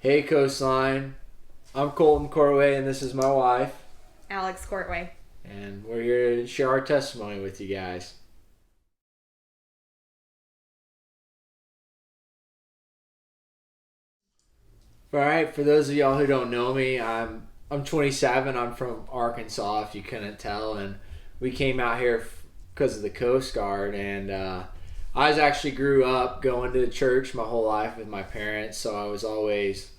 Hey Coastline, I'm Colton Courtway and this is my wife. Alex Courtway. And we're here to share our testimony with you guys. Alright, for those of y'all who don't know me, I'm 27, I'm from Arkansas if you couldn't tell, and we came out here because of the Coast Guard, and I actually grew up going to church my whole life with my parents, so I was always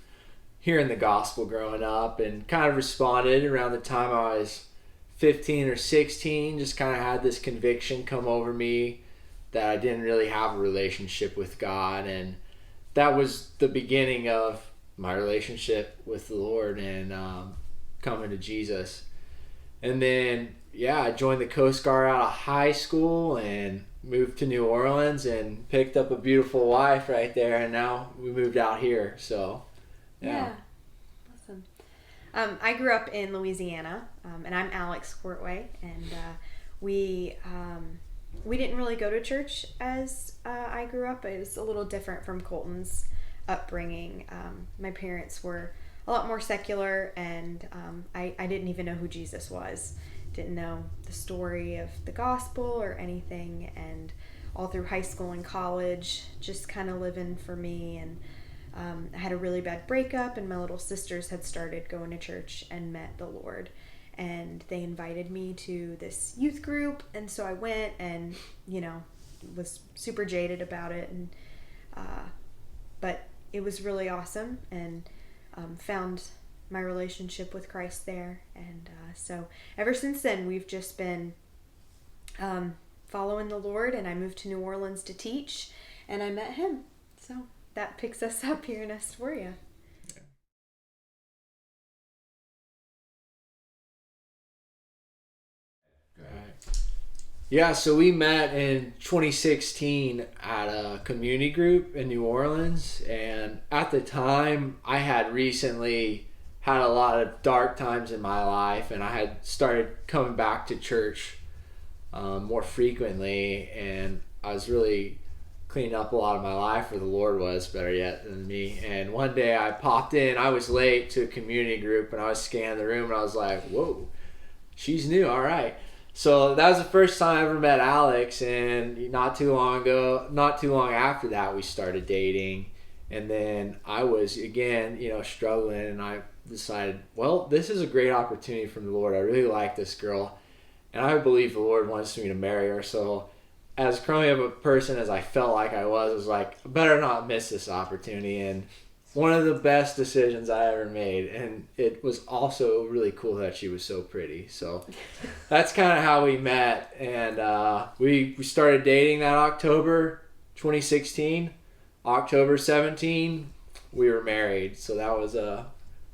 hearing the gospel growing up and kind of responded around the time I was 15 or 16. Just kind of had this conviction come over me that I didn't really have a relationship with God, and that was the beginning of my relationship with the Lord and coming to Jesus. And then I joined the Coast Guard out of high school and moved to New Orleans and picked up a beautiful wife right there, and now we moved out here. So yeah. Awesome. I grew up in Louisiana, and I'm Alex Courtway, and we didn't really go to church as I grew up. It was a little different from Colton's upbringing. My parents were a lot more secular, and I didn't even know who Jesus was. Didn't know the story of the gospel or anything, and all through high school and college, just kind of living for me. And I had a really bad breakup, and my little sisters had started going to church and met the Lord, and they invited me to this youth group, and so I went and was super jaded about it, and but it was really awesome, and found my relationship with Christ there. And so ever since then we've just been following the Lord, and I moved to New Orleans to teach, and I met him. So that picks us up here in Astoria. Yeah, so we met in 2016 at a community group in New Orleans, and at the time I had recently had a lot of dark times in my life, and I had started coming back to church more frequently, and I was really cleaning up a lot of my life, or the Lord was, better yet, than me. And one day I popped in, I was late to a community group, and I was scanning the room, and I was like, whoa, she's new, all right. So that was the first time I ever met Alex, and not too long after that, we started dating. And then I was, again, struggling, and I decided, well, this is a great opportunity from the Lord. I really like this girl, and I believe the Lord wants me to marry her. So as crummy of a person as I felt like I was like, I better not miss this opportunity. And one of the best decisions I ever made, and it was also really cool that she was so pretty. So that's kind of how we met, and we started dating that October 2016. October 17, we were married. So that was a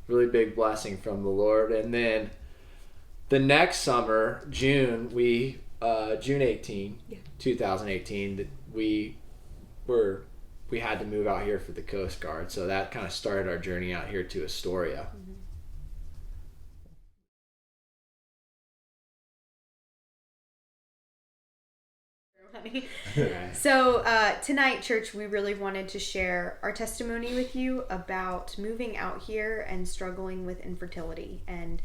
really big blessing from the Lord. And then the next summer, June 18, 2018, we had to move out here for the Coast Guard. So that kind of started our journey out here to Astoria. Mm-hmm. So tonight, church, we really wanted to share our testimony with you about moving out here and struggling with infertility and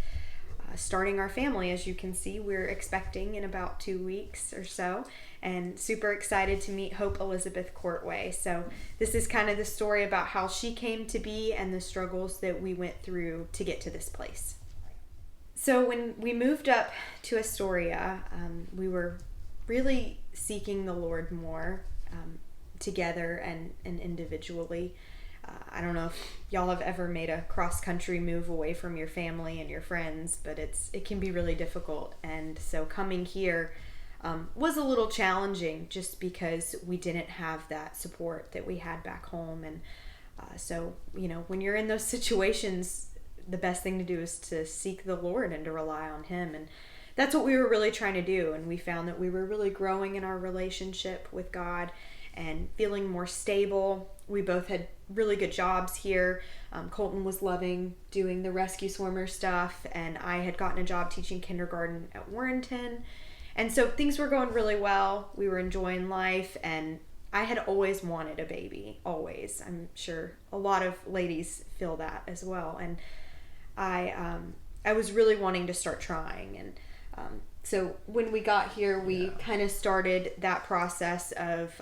starting our family. As you can see, we're expecting in about 2 weeks or so, and super excited to meet Hope Elizabeth Courtway. So this is kind of the story about how she came to be and the struggles that we went through to get to this place. So when we moved up to Astoria, we were really seeking the Lord more together and individually. I don't know if y'all have ever made a cross-country move away from your family and your friends, but it can be really difficult. And so coming here was a little challenging just because we didn't have that support that we had back home. And so, when you're in those situations, the best thing to do is to seek the Lord and to rely on Him. And that's what we were really trying to do. And we found that we were really growing in our relationship with God and feeling more stable. We both had really good jobs here. Colton was loving doing the rescue swimmer stuff, and I had gotten a job teaching kindergarten at Warrenton. And so things were going really well. We were enjoying life, and I had always wanted a baby, always. I'm sure a lot of ladies feel that as well. And I was really wanting to start trying. And so when we got here, we kind of started that process of,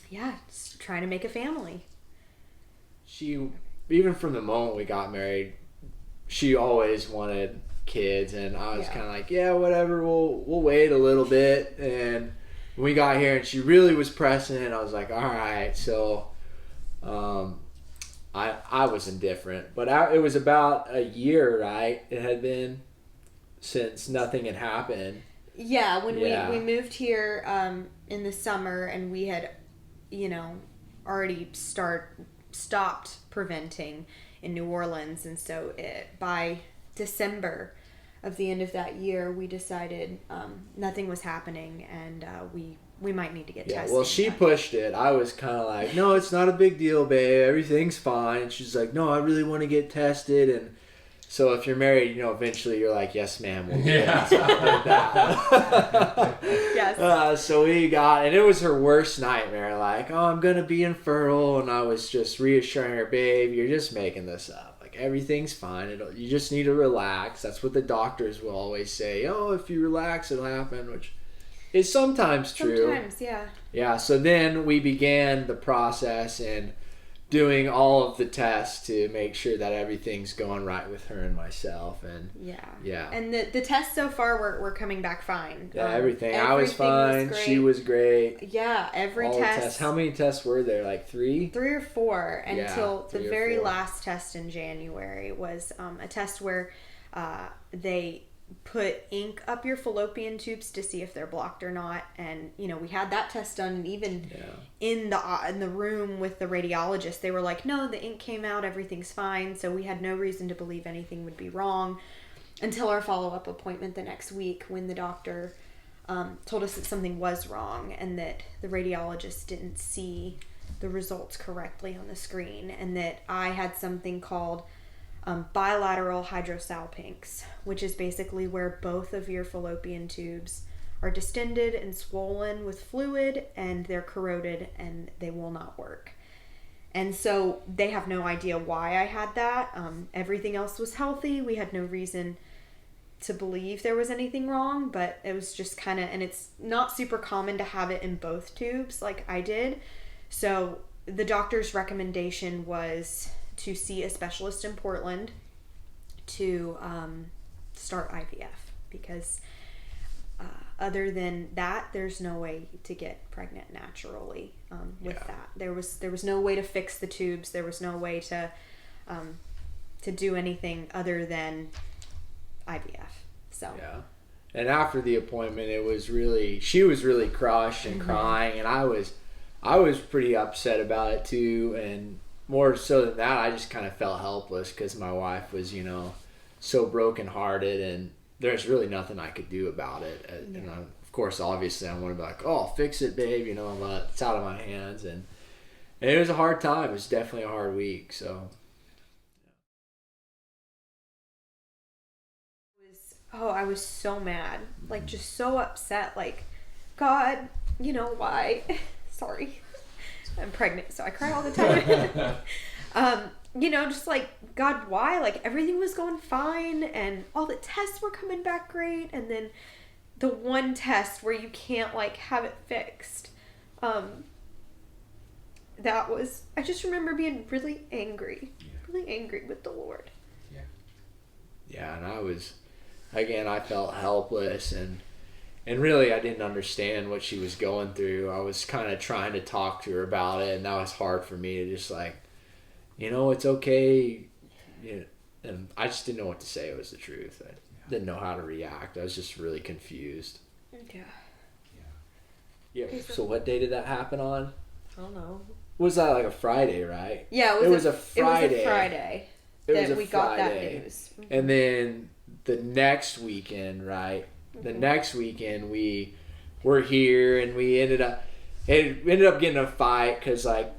just trying to make a family. Even from the moment we got married, she always wanted kids, and I was kind of like, yeah, whatever, we'll wait a little bit. And when we got here and she really was pressing it, I was like, all right. So I was indifferent, but it was about a year, right? It had been since nothing had happened. Yeah, when we moved here in the summer, and we had, already stopped preventing in New Orleans, and so by December of the end of that year, we decided nothing was happening, and we might need to get tested. Well, she pushed it. I was kind of like, no, it's not a big deal, babe. Everything's fine. And she's like, no, I really want to get tested. And so if you're married, eventually you're like, yes, ma'am. We'll do something like that. Yes. So we got, and it was her worst nightmare. Like, oh, I'm going to be infertile. And I was just reassuring her, babe, you're just making this up. Like, everything's fine. You just need to relax. That's what the doctors will always say. Oh, if you relax, it'll happen, which is sometimes true. Sometimes, yeah. Yeah, so then we began the process and doing all of the tests to make sure that everything's going right with her and myself. And yeah. And the tests so far were coming back fine. Yeah, everything. I was fine. Was she was great. Yeah, all test. How many tests were there? Like 3? 3 or 4 until the very last test in January was a test where they put ink up your fallopian tubes to see if they're blocked or not. And we had that test done, and even in the room with the radiologist, they were like, no, the ink came out, everything's fine. So we had no reason to believe anything would be wrong until our follow-up appointment the next week, when the doctor told us that something was wrong and that the radiologist didn't see the results correctly on the screen, and that I had something called bilateral hydrosalpinx, which is basically where both of your fallopian tubes are distended and swollen with fluid, and they're corroded and they will not work. And so they have no idea why I had that. Everything else was healthy. We had no reason to believe there was anything wrong, but it was just kind of, and it's not super common to have it in both tubes like I did. So the doctor's recommendation was to see a specialist in Portland to start IVF, because other than that, there's no way to get pregnant naturally with that. There was no way to fix the tubes. There was no way to do anything other than IVF. So and after the appointment, she was really crushed and crying, and I was pretty upset about it too. And more so than that, I just kind of felt helpless because my wife was, so brokenhearted, and there's really nothing I could do about it. And of course, obviously, I want to be like, oh, I'll fix it, babe, but it's out of my hands. And it was a hard time. It was definitely a hard week. So, I was so mad, like just so upset, like, God, why? Sorry. I'm pregnant, so I cry all the time. Just like, God, why? Like, everything was going fine, and all the tests were coming back great, and then the one test where you can't, like, have it fixed, I just remember being really angry with the Lord. Yeah, and I felt helpless, and really, I didn't understand what she was going through. I was kind of trying to talk to her about it, and that was hard for me to just like, it's okay. And I just didn't know what to say. It was the truth. I didn't know how to react. I was just really confused. Yeah. So what day did that happen on? I don't know. Was that like a Friday, right? Yeah, it was a Friday. We got that news. And then the next weekend, right? The next weekend we were here, and we ended up getting a fight because, like,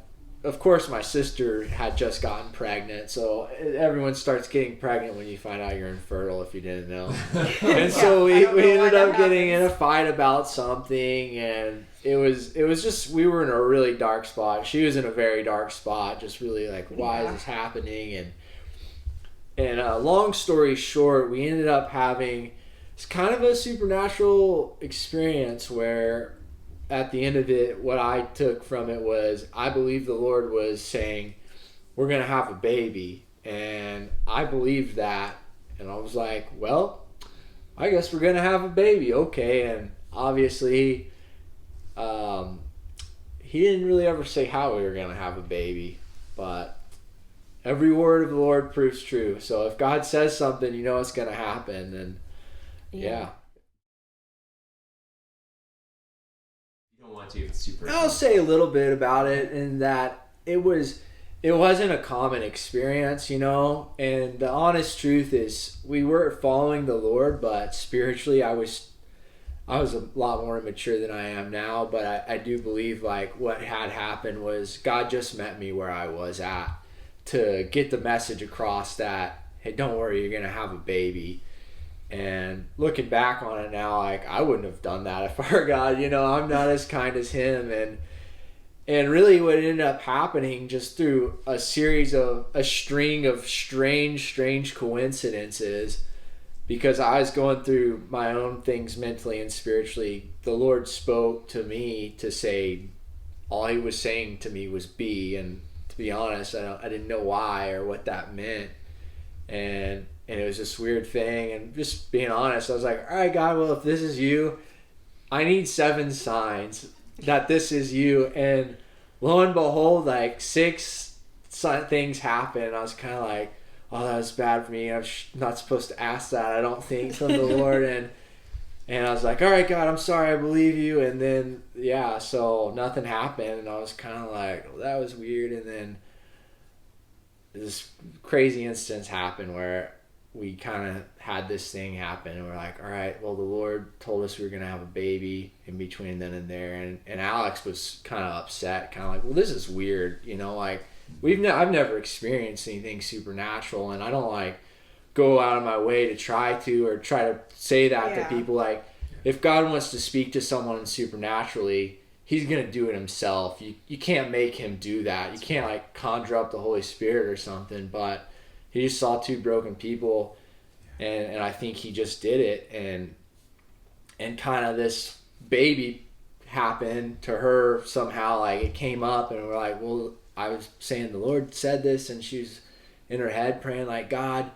of course, my sister had just gotten pregnant, so everyone starts getting pregnant when you find out you're infertile if you didn't know. And so we ended up getting in a fight about something, and it was just, we were in a really dark spot. She was in a very dark spot, just really like, why is this happening? And long story short, we ended up having it's kind of a supernatural experience where at the end of it, what I took from it was I believe the Lord was saying, we're going to have a baby. And I believed that. And I was like, well, I guess we're going to have a baby. Okay. And obviously, he didn't really ever say how we were going to have a baby. But every word of the Lord proves true. So if God says something, you know it's going to happen. And yeah. Want to, if it's super I'll say a little bit about it, in that it wasn't a common experience, you know, and the honest truth is we were following the Lord, but spiritually I was a lot more immature than I am now. But I do believe like what had happened was God just met me where I was at to get the message across that, hey, don't worry, you're gonna have a baby. And looking back on it now, like, I wouldn't have done that if I were God. You know, I'm not as kind as him. And really what ended up happening just through a string of strange coincidences, because I was going through my own things mentally and spiritually, the Lord spoke to me to say, all he was saying to me was be. And to be honest, I didn't know why or what that meant. And it was this weird thing, and just being honest, I was like, all right, God, well, if this is you, I need 7 signs that this is you. And lo and behold, like 6 things happened. I was kind of like, oh, that was bad for me. I'm not supposed to ask that, I don't think, from the Lord. And I was like, all right, God, I'm sorry, I believe you. And then, yeah, so nothing happened. And I was kind of like, well, that was weird. And then this crazy instance happened where we kind of had this thing happen, and we're like, all right, well, the Lord told us we were going to have a baby in between then and there. And Alex was kind of upset, kind of like, well, this is weird, you know, like I've never experienced anything supernatural, and I don't like go out of my way to try to say that to people. Like, if God wants to speak to someone supernaturally, he's going to do it himself. You can't make him do that. You can't like conjure up the Holy Spirit or something. But he just saw 2 broken people, and I think he just did it. And kind of this baby happened to her somehow. Like, it came up, and we're like, well, I was saying the Lord said this, and she was in her head praying like, God,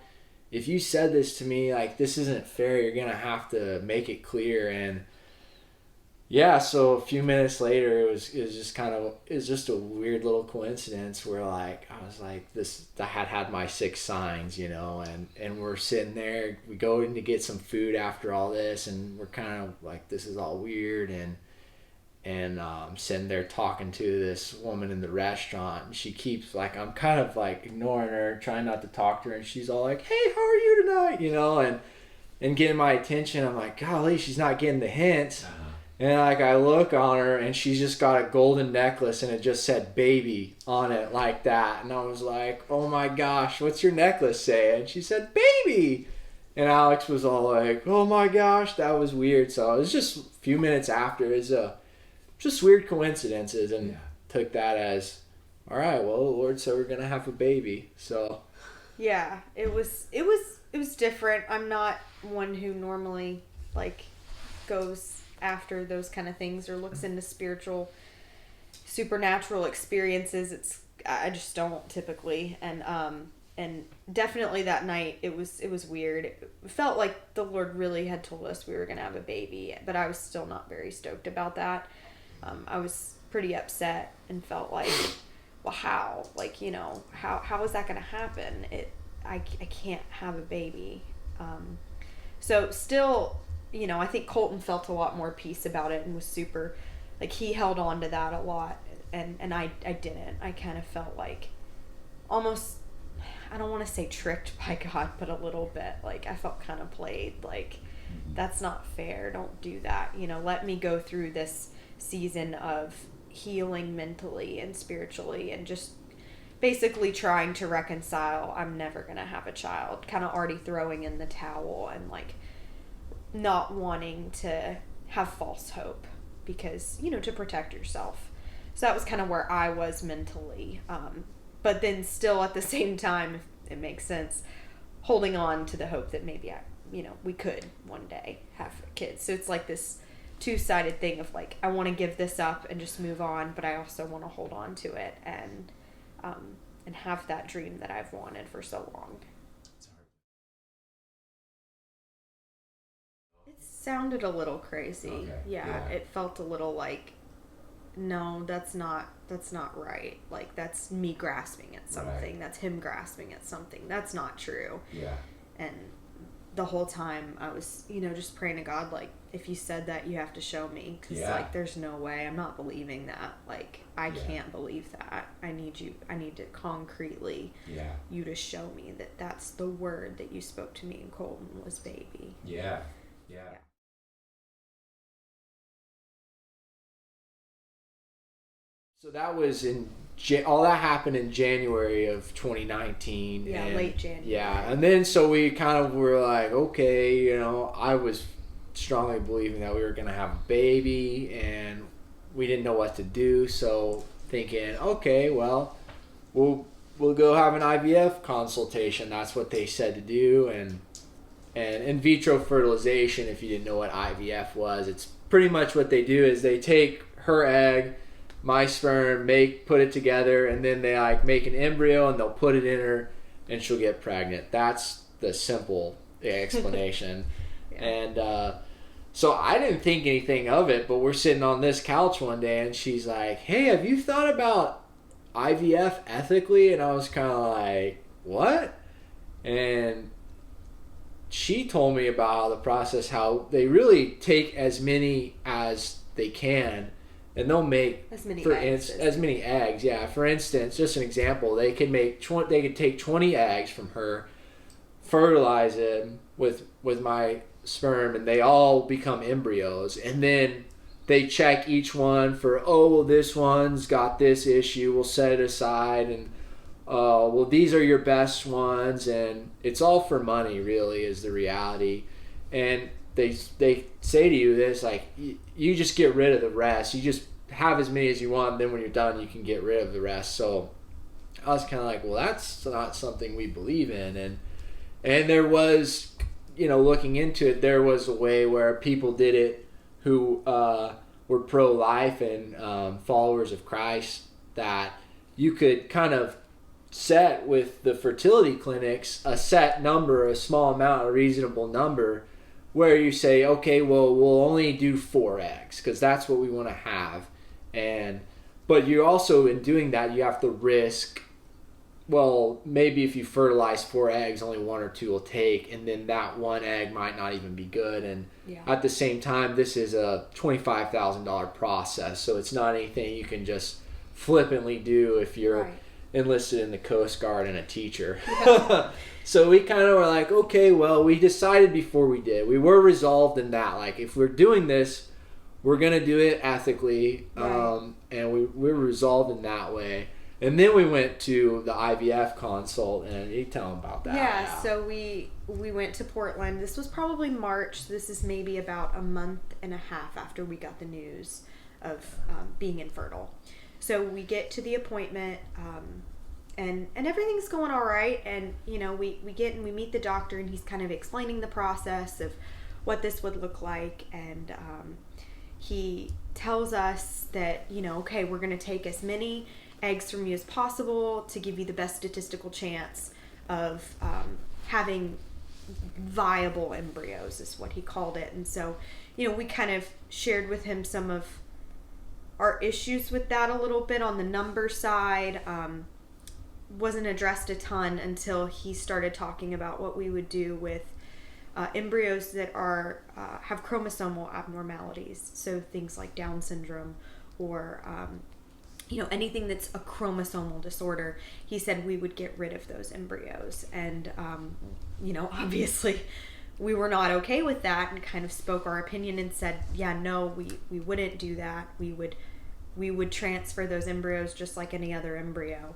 if you said this to me, like, this isn't fair. You're going to have to make it clear. And yeah, so a few minutes later, it was just a weird little coincidence where like I was like, I had my 6 signs, you know, and we're sitting there, we go in to get some food after all this, and we're kind of like, this is all weird, and I'm sitting there talking to this woman in the restaurant, and she keeps like, I'm kind of like ignoring her, trying not to talk to her, and she's all like, hey, how are you tonight, you know, and getting my attention. I'm like, golly, she's not getting the hints. And like I look on her, and she's just got a golden necklace, and it just said baby on it like that. And I was like, oh my gosh, what's your necklace say? And she said baby. And Alex was all like, oh my gosh, that was weird. So it was just a few minutes after. It's just weird coincidences, and took that as, all right, well, the Lord said we're going to have a baby. So yeah, it was different. I'm not one who normally like goes after those kind of things or looks into supernatural experiences. I just don't typically, and definitely that night it was weird. It felt like the Lord really had told us we were gonna have a baby, but I was still not very stoked about that. I was pretty upset and felt like, well, how, like, you know, how is that gonna happen? I can't have a baby. So still, you know, I think Colton felt a lot more peace about it and was super, like, he held on to that a lot, and I didn't. I kind of felt like almost, I don't want to say tricked by God, but a little bit. Like, I felt kind of played, like, that's not fair. Don't do that. You know, let me go through this season of healing mentally and spiritually, and just basically trying to reconcile I'm never going to have a child, kind of already throwing in the towel, and like not wanting to have false hope because, to protect yourself. So that was kind of where I was mentally. But then still at the same time, if it makes sense, holding on to the hope that maybe we could one day have kids. So it's like this two-sided thing of like, I want to give this up and just move on, but I also want to hold on to it and have that dream that I've wanted for so long. It sounded a little crazy. Okay. Yeah, it felt a little like, no, that's not right. Like, that's me grasping at something. Right. That's him grasping at something. That's not true. Yeah. And the whole time I was, just praying to God, like, if you said that, you have to show me. Because, like, there's no way. I'm not believing that. Like, I can't believe that. I need to concretely, you to show me that that's the word that you spoke to me in Colton was baby. Yeah. So that was all that happened in January of 2019. Yeah, and, late January. Yeah, and then so we kind of were like, okay, I was strongly believing that we were going to have a baby, and we didn't know what to do. So thinking, okay, well, we'll go have an IVF consultation. That's what they said to do, and in vitro fertilization. If you didn't know what IVF was, it's pretty much what they do is they take her egg, my sperm, put it together, and then they like make an embryo and they'll put it in her and she'll get pregnant. That's the simple explanation. And so I didn't think anything of it, but we're sitting on this couch one day and she's like, hey, have you thought about IVF ethically? And I was kind of like, what? And she told me about the process, how they really take as many as they can, and they'll make as many eggs. Yeah. For instance, just an example, they could take 20 eggs from her, fertilize them with my sperm, and they all become embryos. And then they check each one for, this one's got this issue, we'll set it aside, and these are your best ones, and it's all for money, really, is the reality. And they say to you this, like, you just get rid of the rest. You just have as many as you want, and then when you're done, you can get rid of the rest. So I was kind of like, well, that's not something we believe in. And there was, looking into it, there was a way where people did it who were pro-life and followers of Christ, that you could kind of set with the fertility clinics a set number, a small amount, a reasonable number, where you say, okay, well, we'll only do 4 eggs because that's what we want to have. But you also, in doing that, you have to risk, well, maybe if you fertilize 4 eggs, only 1 or 2 will take, and then that 1 egg might not even be good. And at the same time, this is a $25,000 process, so it's not anything you can just flippantly do if you're enlisted in the Coast Guard and a teacher. So we kind of were like, okay, well, we decided before we did. We were resolved in that, like, if we're doing this, we're going to do it ethically, and we're resolved in that way. And then we went to the IVF consult, and you tell them about that. Yeah, so we went to Portland. This was probably March. This is maybe about a month and a half after we got the news of being infertile. So we get to the appointment, and everything's going all right. And, we get and we meet the doctor, and he's kind of explaining the process of what this would look like. And he tells us that, okay, we're going to take as many eggs from you as possible to give you the best statistical chance of having viable embryos, is what he called it. And so, we kind of shared with him some of our issues with that a little bit on the number side. Wasn't addressed a ton until he started talking about what we would do with embryos that are have chromosomal abnormalities. So things like Down syndrome or anything that's a chromosomal disorder. He said we would get rid of those embryos. And obviously we were not okay with that, and kind of spoke our opinion and said, yeah, no, we wouldn't do that. We would we would transfer those embryos just like any other embryo.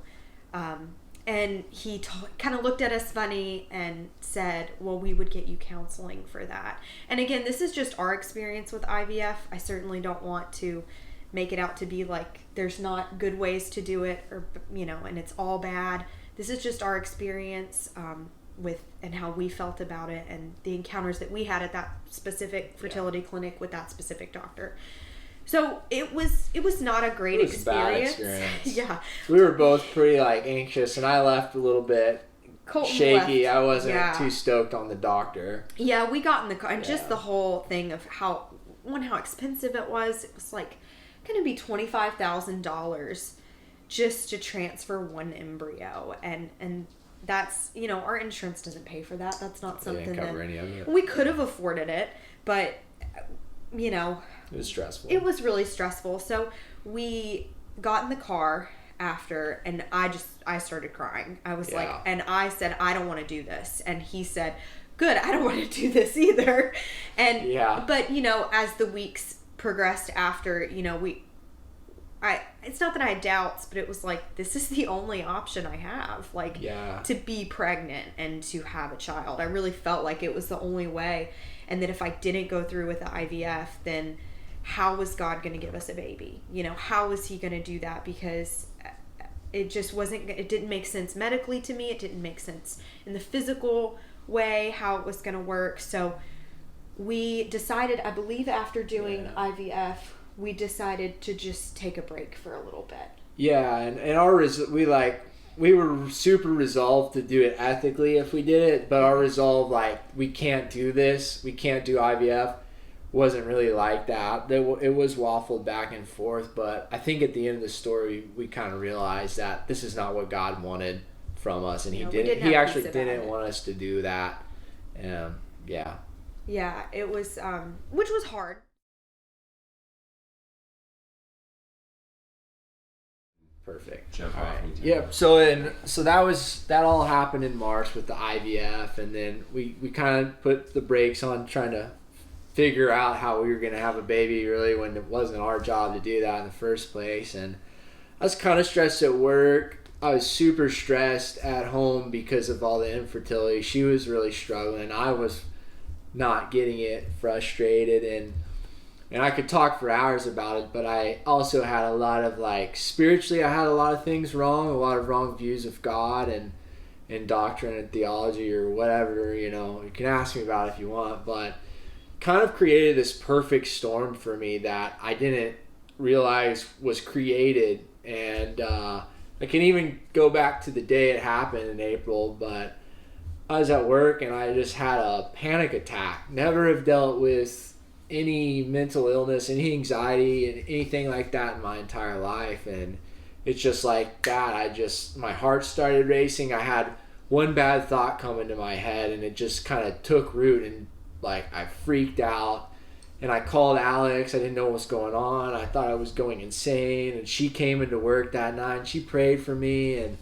And he kind of looked at us funny and said, well, we would get you counseling for that. And again, this is just our experience with IVF. I certainly don't want to make it out to be like there's not good ways to do it, or, you know, and it's all bad. This is just our experience with and how we felt about it, and the encounters that we had at that specific fertility clinic with that specific doctor. So it was not a great experience. Bad experience. Yeah. We were both pretty like anxious, and I left a little bit Colton shaky. left. I wasn't too stoked on the doctor. Yeah, we got in the car, and just the whole thing of how expensive it was. It was like going to be $25,000 just to transfer one embryo, and that's, you know, our insurance doesn't pay for that. That's not something They didn't cover any of it. We could have afforded it, but you know, it was stressful. It was really stressful. So we got in the car after, and I started crying. I was like, and I said, I don't want to do this. And he said, good, I don't want to do this either. And, but you know, as the weeks progressed after, you know, it's not that I had doubts, but it was like, this is the only option I have, like, to be pregnant and to have a child. I really felt like it was the only way. And that if I didn't go through with the IVF, then how was God going to give us a baby? You know, how was he going to do that? Because it just it didn't make sense medically to me. It didn't make sense in the physical way, how it was going to work. So we decided, I believe after doing IVF, we decided to just take a break for a little bit. Yeah, and we were super resolved to do it ethically if we did it, but our resolve, like, we can't do this, we can't do IVF, wasn't really like that. It was waffled back and forth, but I think at the end of the story, we kind of realized that this is not what God wanted from us, and he actually didn't want us to do that. Yeah, it was, which was hard. Perfect. Jump off. Yep. So that all happened in March with the IVF, and then we kind of put the brakes on trying to figure out how we were going to have a baby, really, when it wasn't our job to do that in the first place. And I was kind of stressed at work. I was super stressed at home because of all the infertility. She was really struggling. I was not getting it, frustrated, and I could talk for hours about it, but I also had a lot of, like, spiritually, I had a lot of things wrong, a lot of wrong views of God and doctrine and theology or whatever, you know. You can ask me about it if you want, but kind of created this perfect storm for me that I didn't realize was created. And I can even go back to the day it happened in April, but I was at work and I just had a panic attack. Never have dealt with any mental illness, any anxiety, and anything like that in my entire life. And it's just like that. My heart started racing. I had one bad thought come into my head, and it just kind of took root, and like I freaked out. And I called Alex. I didn't know what was going on. I thought I was going insane. And she came into work that night and she prayed for me. And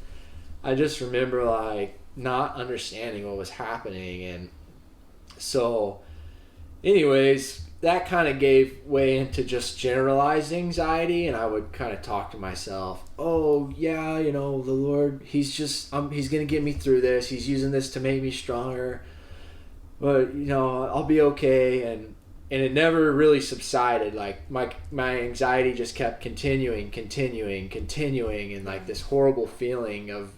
I just remember, like, not understanding what was happening. And so anyways, that kind of gave way into just generalized anxiety, and I would kind of talk to myself, oh yeah, you know, the Lord, he's going to get me through this. He's using this to make me stronger, but, you know, I'll be okay. And it never really subsided. Like, my anxiety just kept continuing, and like this horrible feeling of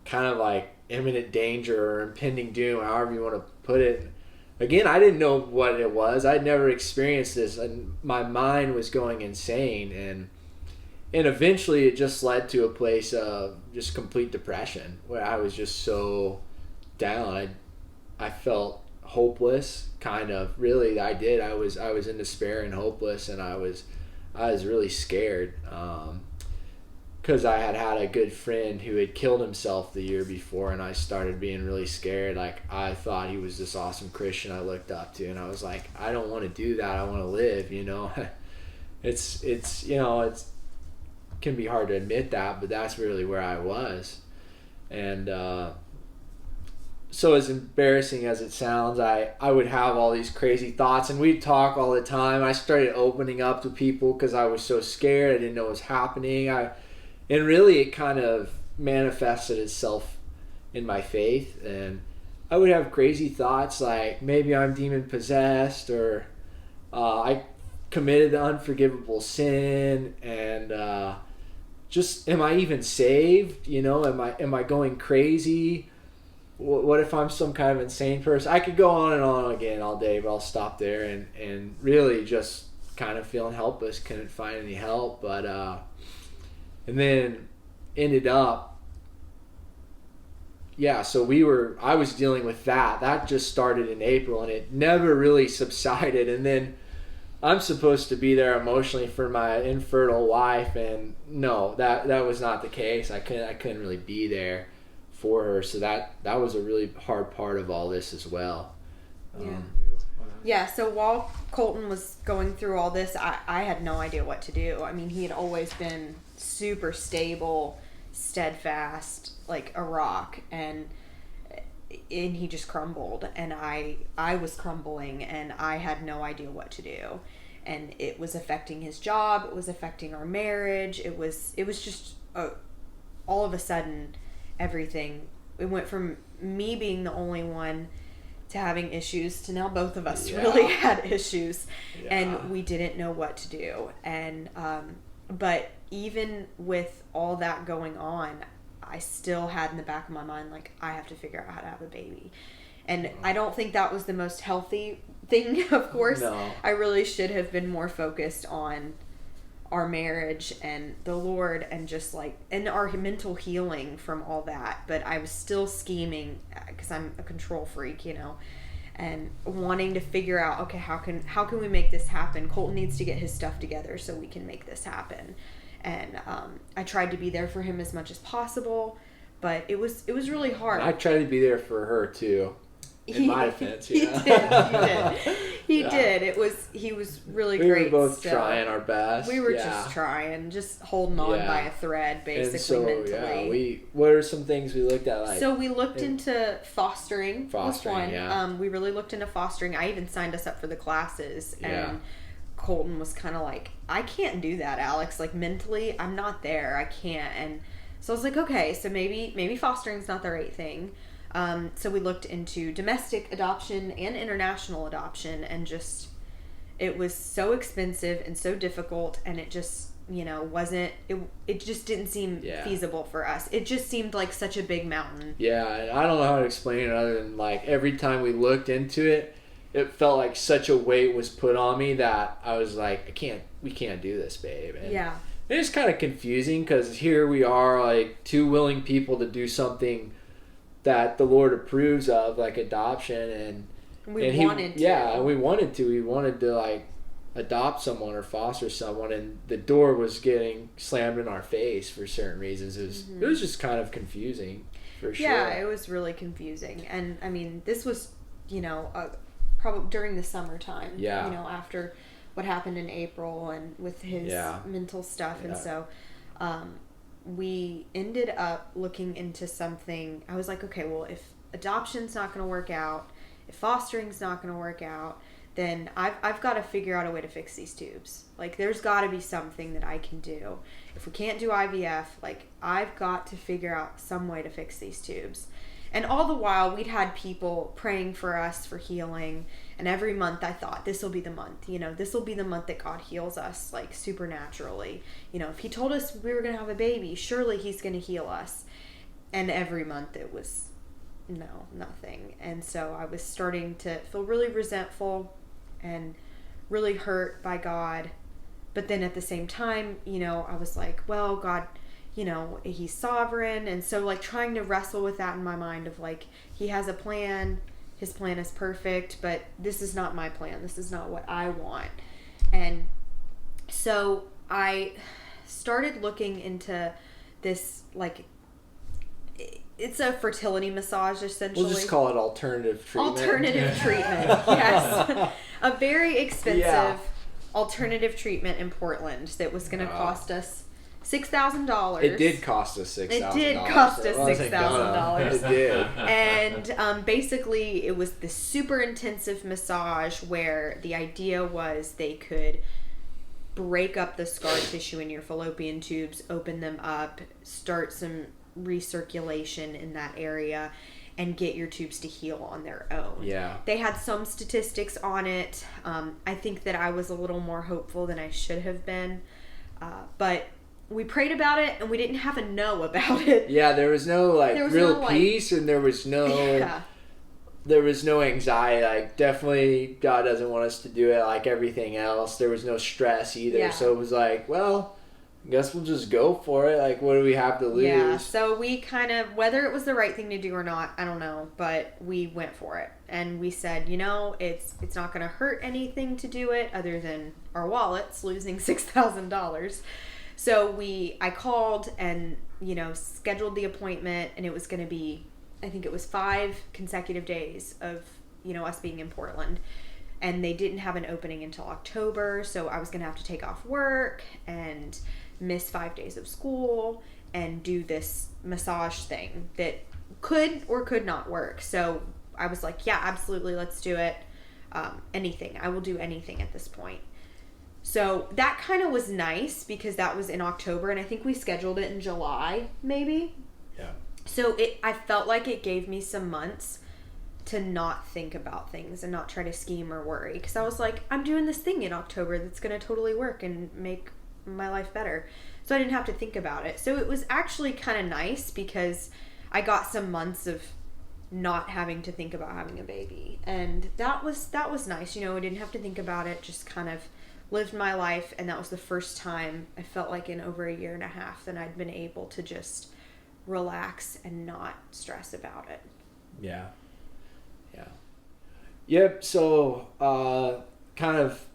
kind of like imminent danger or impending doom, however you want to put it. Again, I didn't know what it was. I'd never experienced this, and my mind was going insane. And eventually it just led to a place of just complete depression, where I was just so down. I felt hopeless, kind of. Really, I did. I was in despair and hopeless, and I was really scared. Because I had a good friend who had killed himself the year before, and I started being really scared. Like, I thought he was this awesome Christian I looked up to, and I was like, I don't want to do that. I want to live, you know. It's you know, it can be hard to admit that, but that's really where I was. And so as embarrassing as it sounds, I would have all these crazy thoughts, and we'd talk all the time. I started opening up to people because I was so scared. I didn't know what was happening. And really it kind of manifested itself in my faith, and I would have crazy thoughts like maybe I'm demon possessed, or I committed the unforgivable sin, and just am I even saved? You know, am I going crazy? What if I'm some kind of insane person? I could go on and on again all day, but I'll stop there, and really just kind of feeling helpless, couldn't find any help, but and then ended up, so I was dealing with that just started in April, and it never really subsided. And then I'm supposed to be there emotionally for my infertile wife, and no, that was not the case. I couldn't really be there for her, so that was a really hard part of all this as well. So while Colton was going through all this, I had no idea what to do. I mean, he had always been super stable, steadfast, like a rock, and he just crumbled, and I was crumbling, and I had no idea what to do. And it was affecting his job, it was affecting our marriage, it was just all of a sudden everything, it went from me being the only one to having issues to now both of us really had issues, and we didn't know what to do. And but even with all that going on, I still had in the back of my mind, like, I have to figure out how to have a baby. And I don't think that was the most healthy thing, of course. No. I really should have been more focused on our marriage and the Lord, and just like, and our mental healing from all that. But I was still scheming, because I'm a control freak, you know, and wanting to figure out, okay, how can we make this happen? Colton needs to get his stuff together so we can make this happen. And I tried to be there for him as much as possible, but it was really hard. I tried to be there for her too. In my defense, he did. He did. He was really great. We were both trying our best. We were just trying, just holding on by a thread, basically, mentally. What are some things we looked at? So we looked into fostering. Fostering, we really looked into fostering. I even signed us up for the classes, and Colton was kind of like, I can't do that, Alex. Like, mentally, I'm not there. I can't. And so I was like, okay, so maybe fostering's not the right thing. So we looked into domestic adoption and international adoption, and just, it was so expensive and so difficult, and it just, wasn't, it just didn't seem feasible for us. It just seemed like such a big mountain. Yeah, I don't know how to explain it other than, like, every time we looked into it, it felt like such a weight was put on me that I was like, we can't do this, babe. And it's kind of confusing, because here we are, like, two willing people to do something that the Lord approves of, like adoption, and we wanted to like adopt someone or foster someone, and the door was getting slammed in our face for certain reasons. It was just kind of confusing, for sure. Yeah, it was really confusing. And I mean, this was, probably during the summertime, after what happened in April and with his mental stuff. And so we ended up looking into something. I was like, okay, well, if adoption's not going to work out, if fostering's not going to work out, then I've got to figure out a way to fix these tubes. Like, there's got to be something that I can do. If we can't do IVF, like, I've got to figure out some way to fix these tubes. And all the while, we'd had people praying for us for healing. And every month I thought, this will be the month. This will be the month that God heals us, like, supernaturally. If he told us we were going to have a baby, surely he's going to heal us. And every month it was, no, nothing. And so I was starting to feel really resentful and really hurt by God. But then at the same time, I was like, well, God, he's sovereign. And so, like, trying to wrestle with that in my mind of, like, he has a plan, his plan is perfect, but this is not my plan. This is not what I want. And so I started looking into this, like, it's a fertility massage, essentially. We'll just call it alternative treatment. Alternative treatment, yes. A very expensive alternative treatment in Portland that was going to cost us $6,000. It did cost us $6,000. It did cost us $6,000. $6,000. It did. And basically, it was this super intensive massage where the idea was they could break up the scar tissue in your fallopian tubes, open them up, start some recirculation in that area, and get your tubes to heal on their own. Yeah. They had some statistics on it. I think that I was a little more hopeful than I should have been. But we prayed about it, and we didn't have a no about it. Yeah, there was no real no, peace, and there was no there was no anxiety. Like, definitely God doesn't want us to do it like everything else. There was no stress either. Yeah. So it was like, well, I guess we'll just go for it. Like, what do we have to lose? Yeah, so we kind of, whether it was the right thing to do or not, I don't know, but we went for it. And we said, it's not going to hurt anything to do it other than our wallets losing $6,000. So I called and, scheduled the appointment, and it was going to be, I think it was 5 consecutive days of, us being in Portland. And they didn't have an opening until October, so I was going to have to take off work and miss 5 days of school and do this massage thing that could or could not work. So I was like, yeah, absolutely, let's do it. Anything. I will do anything at this point. So that kind of was nice because that was in October, and I think we scheduled it in July, maybe. Yeah. So I felt like it gave me some months to not think about things and not try to scheme or worry. Because I was like, I'm doing this thing in October that's going to totally work and make my life better. So I didn't have to think about it. So it was actually kind of nice because I got some months of not having to think about having a baby. And that was nice. I didn't have to think about it, just kind of lived my life. And that was the first time I felt like in over a year and a half that I'd been able to just relax and not stress about it. Yeah. Yep. So, kind of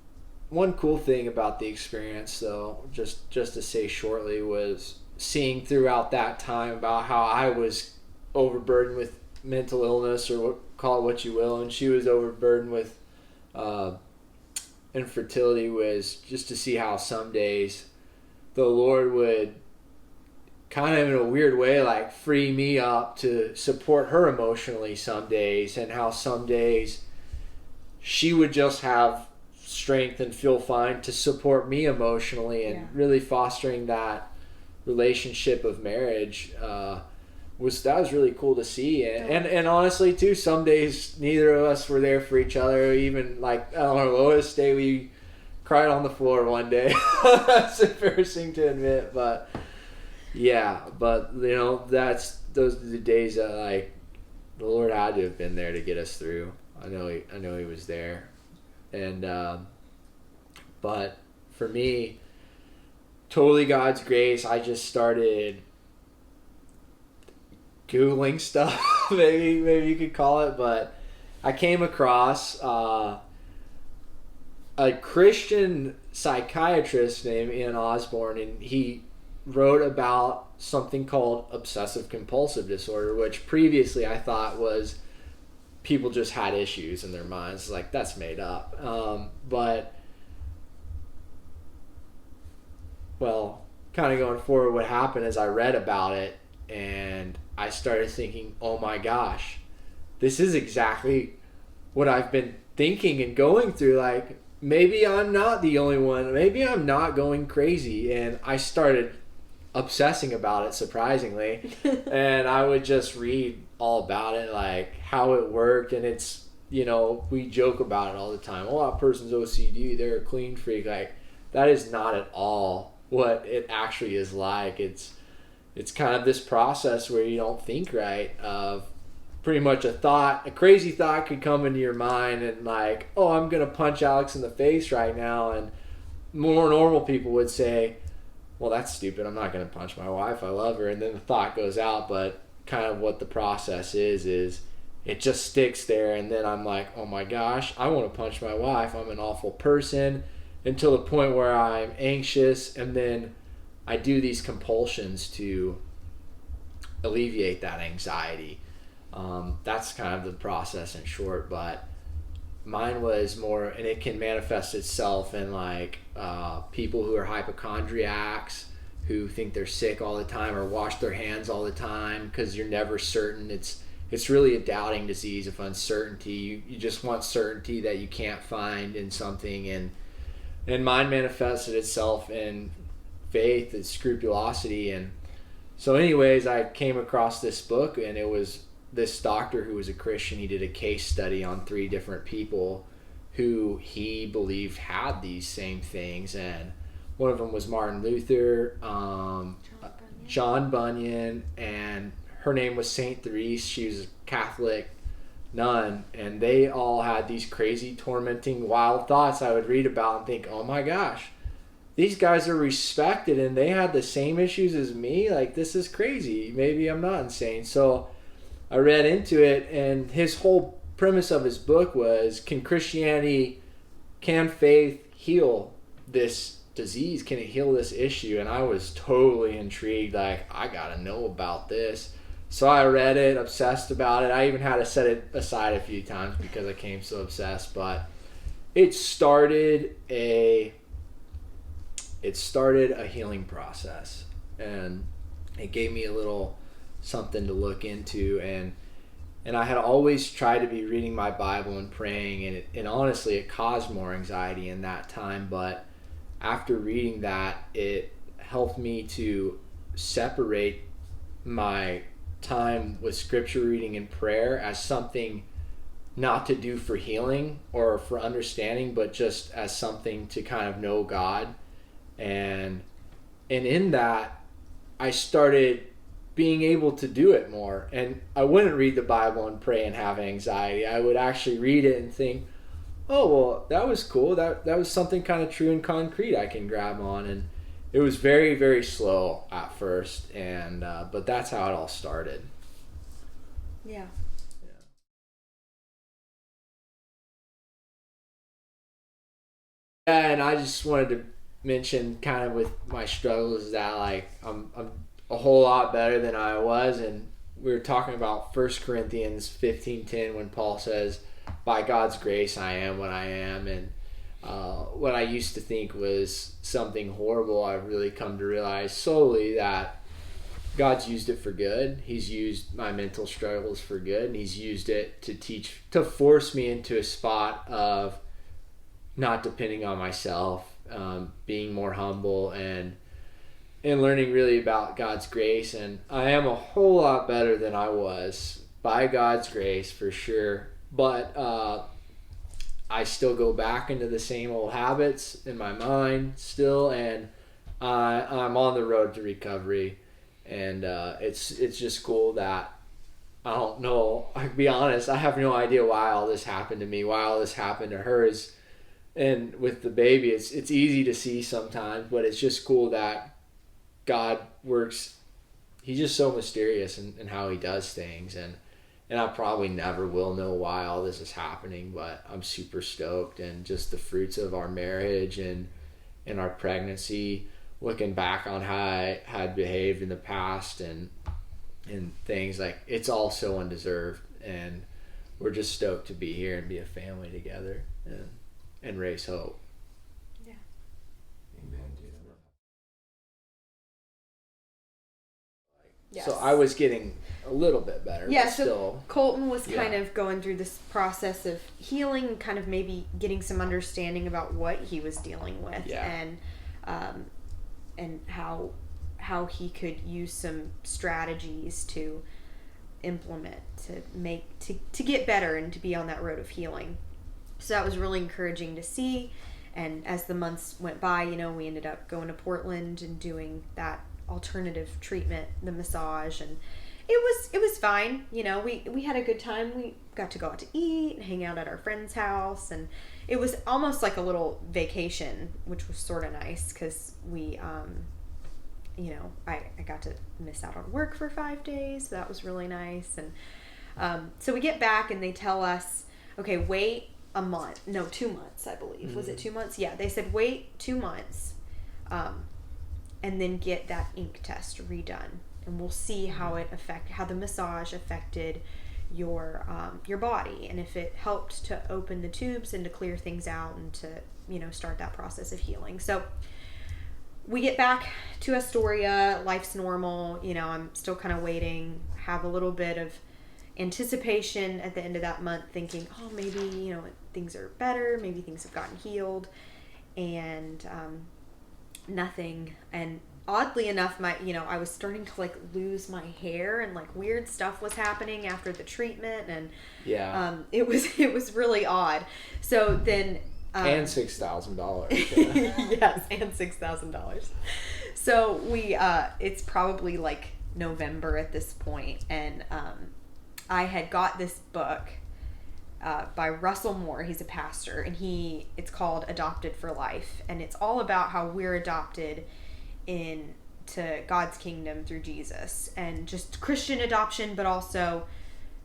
one cool thing about the experience, though, just to say shortly, was seeing throughout that time about how I was overburdened with mental illness, or call it what you will, and she was overburdened with infertility, was just to see how some days the Lord would kind of in a weird way like free me up to support her emotionally some days, and how some days she would just have strength and feel fine to support me emotionally, and really fostering that relationship of marriage was really cool to see. And honestly too, some days neither of us were there for each other. Even like on our lowest day, we cried on the floor one day. That's embarrassing to admit, but those are the days that like the Lord had to have been there to get us through. I know he was there. And but for me, totally God's grace, I just started Googling stuff, maybe you could call it, but I came across a Christian psychiatrist named Ian Osborne, and he wrote about something called obsessive compulsive disorder, which previously I thought was people just had issues in their minds. Like, that's made up. But kind of going forward, what happened is I read about it and I started thinking, oh my gosh, this is exactly what I've been thinking and going through. Like, maybe I'm not the only one. Maybe I'm not going crazy. And I started obsessing about it, surprisingly. And I would just read all about it, like how it worked. And it's, we joke about it all the time. Oh, that person's OCD, they're a clean freak. Like, that is not at all what it actually is like. It's kind of this process where you don't think right. Of pretty much a crazy thought could come into your mind, and like, oh, I'm gonna punch Alex in the face right now, and more normal people would say, well, that's stupid, I'm not gonna punch my wife, I love her, and then the thought goes out. But kind of what the process is it just sticks there, and then I'm like, oh my gosh, I want to punch my wife, I'm an awful person, until the point where I'm anxious, and then I do these compulsions to alleviate that anxiety. That's kind of the process in short, but mine was more, and it can manifest itself in like people who are hypochondriacs, who think they're sick all the time or wash their hands all the time because you're never certain. It's really a doubting disease of uncertainty. You just want certainty that you can't find in something, and mine manifested itself in faith and scrupulosity. And so anyways, I came across this book, and it was this doctor who was a Christian. He did a case study on 3 different people who he believed had these same things, and one of them was Martin Luther, John Bunyan, and her name was Saint Therese. She was a Catholic nun, and they all had these crazy, tormenting, wild thoughts I would read about and think, oh my gosh, these guys are respected and they had the same issues as me. Like, this is crazy. Maybe I'm not insane. So I read into it, and his whole premise of his book was, can faith heal this disease? Can it heal this issue? And I was totally intrigued. Like, I gotta know about this. So I read it, obsessed about it. I even had to set it aside a few times because I became so obsessed. But it started a healing process, and it gave me a little something to look into. And I had always tried to be reading my Bible and praying, and honestly, it caused more anxiety in that time. But after reading that, it helped me to separate my time with scripture reading and prayer as something not to do for healing or for understanding, but just as something to kind of know God. And in that, I started being able to do it more. And I wouldn't read the Bible and pray and have anxiety. I would actually read it and think, oh, well, that was cool. That was something kind of true and concrete I can grab on. And it was very, very slow at first, and but that's how it all started. Yeah. Yeah, and I just wanted to mention, kind of with my struggles, that like I'm a whole lot better than I was. And we were talking about 1 Corinthians 15:10 when Paul says, by God's grace I am what I am. And what I used to think was something horrible, I've really come to realize slowly that God's used it for good. He's used my mental struggles for good, and he's used it to force me into a spot of not depending on myself, being more humble, and learning really about God's grace. And I am a whole lot better than I was by God's grace, for sure. But I still go back into the same old habits in my mind still, and I'm on the road to recovery. And it's just cool that I don't know. I'll be honest, I have no idea why all this happened to me, why all this happened to her. And with the baby, it's easy to see sometimes, but it's just cool that God works. He's just so mysterious in how he does things. And I probably never will know why all this is happening, but I'm super stoked. And just the fruits of our marriage and our pregnancy, looking back on how I had behaved in the past and things, like, it's all so undeserved. And we're just stoked to be here and be a family together and raise hope. Yeah. Amen, dude. Yes. So I was getting a little bit better. Yeah, but so still, Colton was kind of going through this process of healing, kind of maybe getting some understanding about what he was dealing with, and how he could use some strategies to implement to get better and to be on that road of healing. So that was really encouraging to see. And as the months went by, we ended up going to Portland and doing that alternative treatment, the massage, and it was fine. We had a good time. We got to go out to eat and hang out at our friend's house, and it was almost like a little vacation, which was sort of nice because we I got to miss out on work for 5 days, so that was really nice. And so we get back and they tell us, okay, wait 2 months, I believe. Mm-hmm. Was it 2 months? Yeah, they said wait 2 months, and then get that ink test redone, and we'll see how the massage affected your body, and if it helped to open the tubes and to clear things out and to start that process of healing. So we get back to Astoria. Life's normal. I'm still kind of waiting. Have a little bit of anticipation at the end of that month, thinking, oh, maybe, things are better. Maybe things have gotten healed. And nothing. And oddly enough, I was starting to lose my hair, and weird stuff was happening after the treatment, and it was really odd. So then and $6,000. Yes, and $6,000. So we it's probably November at this point, and I had got this book by Russell Moore. He's a pastor, and it's called Adopted for Life, and it's all about how we're adopted into God's kingdom through Jesus, and just Christian adoption, but also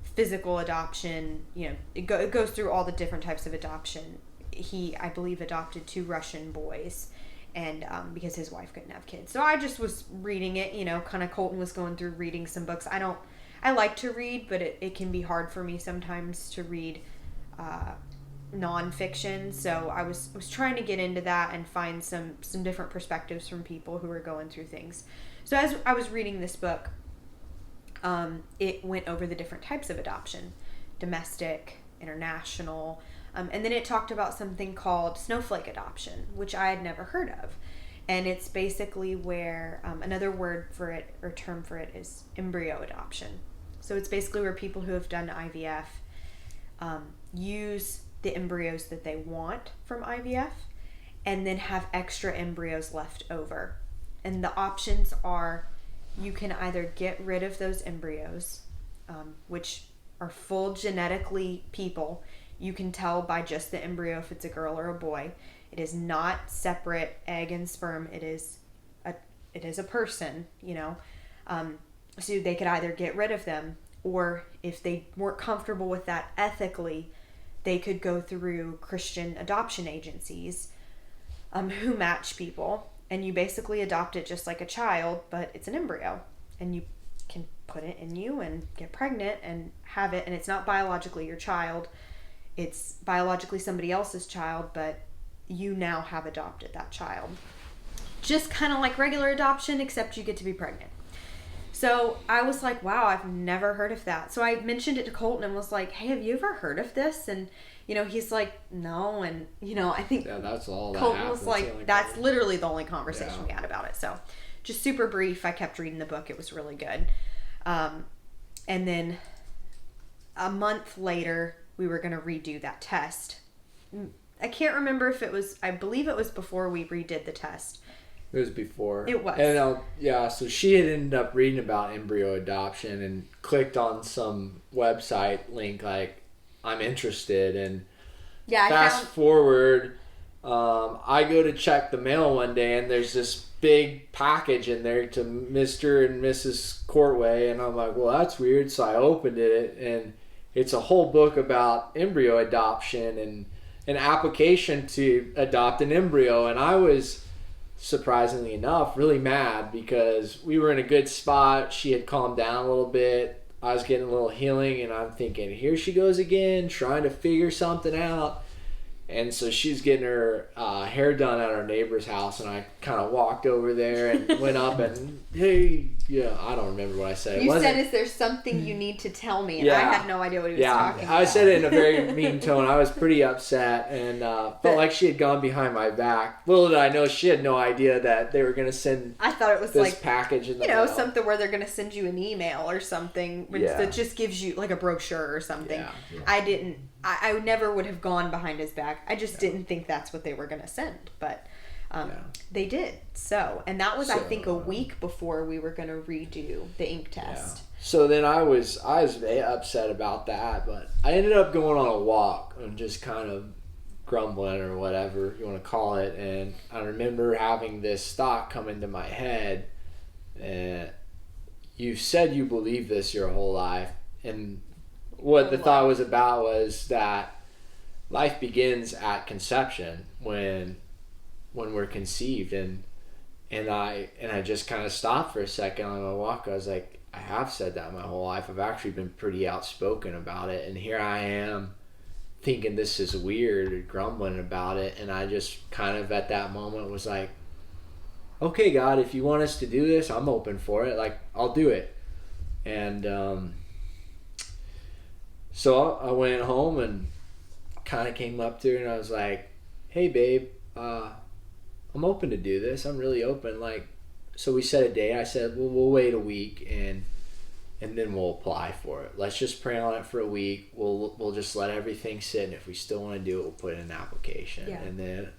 physical adoption. It goes through all the different types of adoption. He, I believe, adopted 2 Russian boys, and because his wife couldn't have kids. So I just was reading it, kind of Colton was going through reading some books. I like to read, but it can be hard for me sometimes to read nonfiction. So I was trying to get into that and find some different perspectives from people who are going through things. So as I was reading this book, it went over the different types of adoption: domestic, international, and then it talked about something called snowflake adoption, which I had never heard of. And it's basically where another word for it, or term for it, is embryo adoption. So it's basically where people who have done IVF use the embryos that they want from IVF and then have extra embryos left over. And the options are, you can either get rid of those embryos, which are full genetically people. You can tell by just the embryo if it's a girl or a boy. It is not separate egg and sperm. It is a person, so they could either get rid of them, or if they weren't comfortable with that ethically, they could go through Christian adoption agencies who match people, and you basically adopt it just like a child, but it's an embryo, and you can put it in you and get pregnant and have it, and it's not biologically your child. It's biologically somebody else's child, but you now have adopted that child. Just kind of like regular adoption, except you get to be pregnant. So I was like, wow, I've never heard of that. So I mentioned it to Colton and was like, hey, have you ever heard of this? And, he's like, no. And, I think that's all that Colton happens. was like, that's literally the only conversation we had about it. So just super brief. I kept reading the book. It was really good. And then a month later, we were going to redo that test. I can't remember if it was, I believe it was before we redid the test. It was before. It was. And so she had ended up reading about embryo adoption and clicked on some website link I'm interested. And fast forward, I go to check the mail one day, and there's this big package in there to Mr. and Mrs. Courtway, and I'm like, well, that's weird. So I opened it, and it's a whole book about embryo adoption and an application to adopt an embryo. And I was, surprisingly enough, really mad because we were in a good spot. She had calmed down a little bit. I was getting a little healing, and I'm thinking, here she goes again, trying to figure something out. And so she's getting her hair done at our neighbor's house, and I kind of walked over there and went up and, hey, I don't remember what I said. You said, is there something you need to tell me? And I had no idea what he was talking about. I said it in a very mean tone. I was pretty upset and felt like she had gone behind my back. Little did I know, she had no idea that they were going to send I thought it was this package in the mail. Something where they're going to send you an email or something that just gives you like a brochure or something. Yeah. I never would have gone behind his back. I just didn't think that's what they were going to send, but they did. So, and that was, I think, a week before we were going to redo the ink test. Yeah. So then I was upset about that, but I ended up going on a walk and just kind of grumbling or whatever you want to call it. And I remember having this thought come into my head, and you've said you believe this your whole life, and what the thought was about was that life begins at conception when we're conceived, and I just kind of stopped for a second on my walk. I was like, I have said that my whole life. I've actually been pretty outspoken about it, and here I am thinking this is weird or grumbling about it. And I just kind of at that moment was like, okay, God, if you want us to do this, I'm open for it. Like, I'll do it. And so I went home and kind of came up to her and I was like, hey, babe, I'm open to do this. I'm really open. Like, so we set a date. I said, well, we'll wait a week and then we'll apply for it. Let's just pray on it for a week. We'll just let everything sit, and if we still want to do it, we'll put in an application. Yeah. And then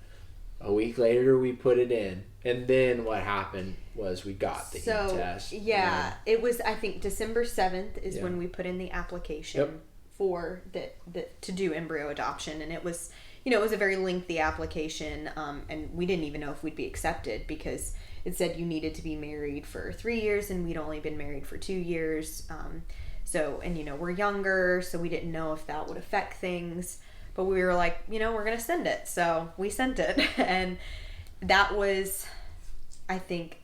a week later, we put it in. And then what happened was we got the test. Yeah, it was, I think, December 7th is when we put in the application for to do embryo adoption. And it was, it was a very lengthy application, and we didn't even know if we'd be accepted because it said you needed to be married for 3 years, and we'd only been married for 2 years. We're younger, so we didn't know if that would affect things. But we were like, we're going to send it. So we sent it. And that was, I think,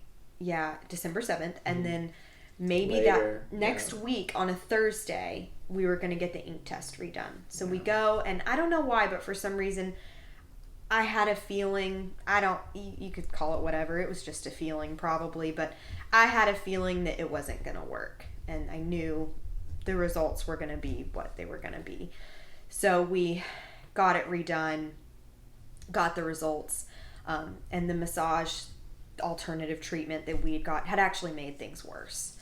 December 7th. And then maybe later, that next week on a Thursday, we were going to get the ink test redone. So we go, and I don't know why, but for some reason, I had a feeling, you could call it whatever. It was just a feeling probably, but I had a feeling that it wasn't going to work. And I knew the results were going to be what they were going to be. So we got it redone, got the results, and the massage alternative treatment that we had got had actually made things worse.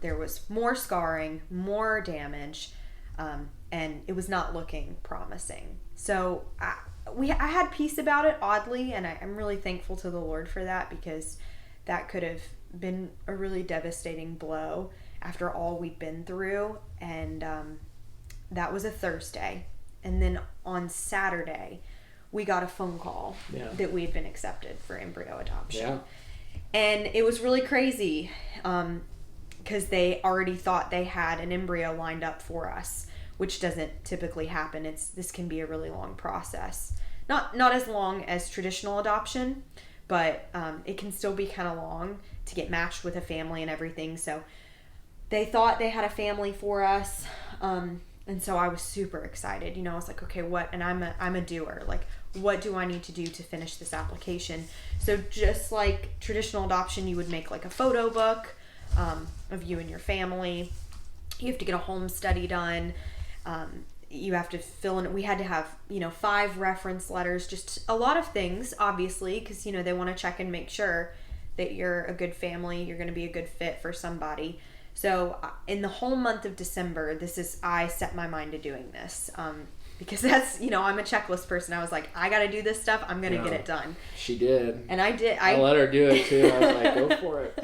There was more scarring, more damage, and it was not looking promising. So I had peace about it, oddly, and I'm really thankful to the Lord for that, because that could have been a really devastating blow after all we'd been through. And that was a Thursday. And then on Saturday, we got a phone call that we had been accepted for embryo adoption. Yeah. And it was really crazy because they already thought they had an embryo lined up for us, which doesn't typically happen. This can be a really long process. Not as long as traditional adoption, but it can still be kind of long to get matched with a family and everything. So they thought they had a family for us. And so I was super excited. I was like, okay, what? And I'm a doer. Like, what do I need to do to finish this application? So just like traditional adoption, you would make like a photo book of you and your family. You have to get a home study done. You have to fill in. We had to have 5 reference letters. Just a lot of things, obviously, because they want to check and make sure that you're a good family. You're going to be a good fit for somebody. So in the whole month of December, I set my mind to doing this because that's, I'm a checklist person. I was like, I got to do this stuff. I'm going to get it done. She did. And I did. I let her do it too. I was like, go for it.